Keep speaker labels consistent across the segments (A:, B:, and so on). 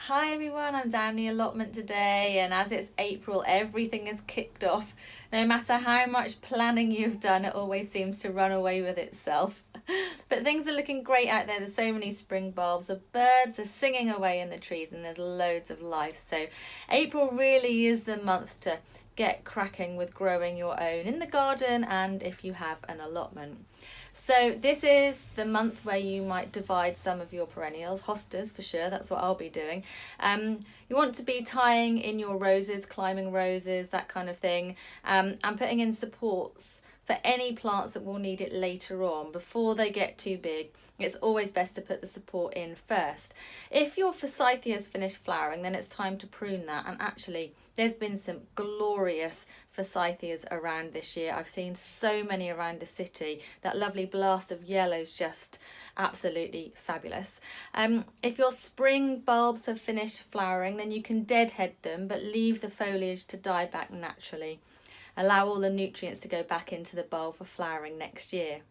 A: Hi everyone, I'm down the allotment today, and as it's April, everything is kicked off. No matter how much planning you've done, it always seems to run away with itself. But things are looking great out there. There's so many spring bulbs, the birds are singing away in the trees, and there's loads of life. So April really is the month to get cracking with growing your own in the garden and if you have an allotment. So this is the month where you might divide some of your perennials, hostas for sure, that's what I'll be doing. You want to be tying in your roses, climbing roses, that kind of thing, and putting in supports for any plants that will need it later on before they get too big. It's always best to put the support in first. If your forsythia has finished flowering, then it's time to prune that, and actually there's been some glorious forsythias around this year. I've seen so many around the city. That lovely blast of yellow is just absolutely fabulous. If your spring bulbs have finished flowering, then you can deadhead them but leave the foliage to die back naturally. Allow all the nutrients to go back into the bulb for flowering next year.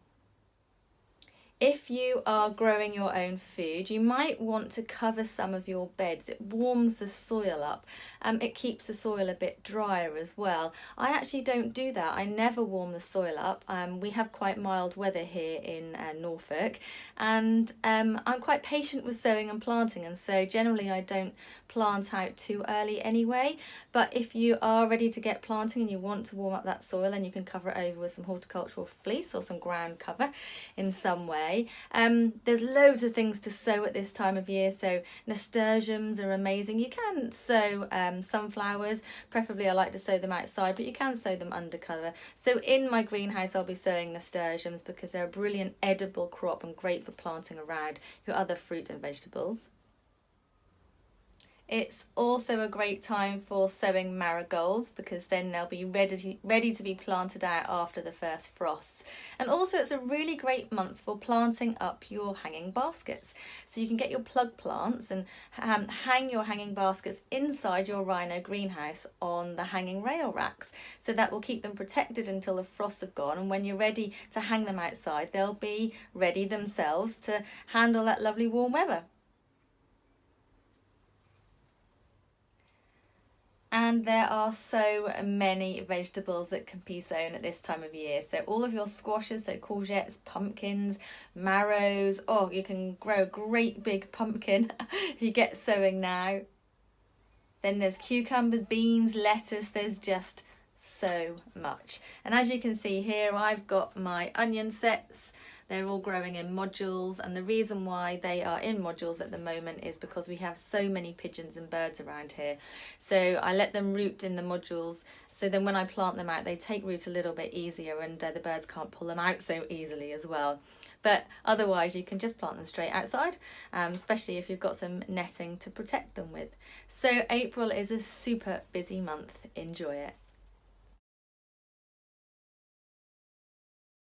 A: If you are growing your own food, you might want to cover some of your beds. It warms the soil up. It keeps the soil a bit drier as well. I actually don't do that. I never warm the soil up. We have quite mild weather here in Norfolk, and I'm quite patient with sowing and planting, and so generally I don't plant out too early anyway. But if you are ready to get planting and you want to warm up that soil, and you can cover it over with some horticultural fleece or some ground cover in some way. There's loads of things to sow at this time of year. So nasturtiums are amazing. You can sow sunflowers. Preferably I like to sow them outside, but you can sow them under cover. So in my greenhouse I'll be sowing nasturtiums because they're a brilliant edible crop and great for planting around your other fruit and vegetables. It's also a great time for sowing marigolds because then they'll be ready to be planted out after the first frosts. And also it's a really great month for planting up your hanging baskets. So you can get your plug plants and hang your hanging baskets inside your Rhino greenhouse on the hanging rail racks. So that will keep them protected until the frosts have gone, and when you're ready to hang them outside, they'll be ready themselves to handle that lovely warm weather. And there are so many vegetables that can be sown at this time of year. So all of your squashes, so courgettes, pumpkins, marrows. Oh, you can grow a great big pumpkin if you get sowing now. Then there's cucumbers, beans, lettuce. There's just so much. And as you can see here, I've got my onion sets. They're all growing in modules, and the reason why they are in modules at the moment is because we have so many pigeons and birds around here. So I let them root in the modules, so then when I plant them out they take root a little bit easier, and the birds can't pull them out so easily as well. But otherwise you can just plant them straight outside, especially if you've got some netting to protect them with. So April is a super busy month. Enjoy it.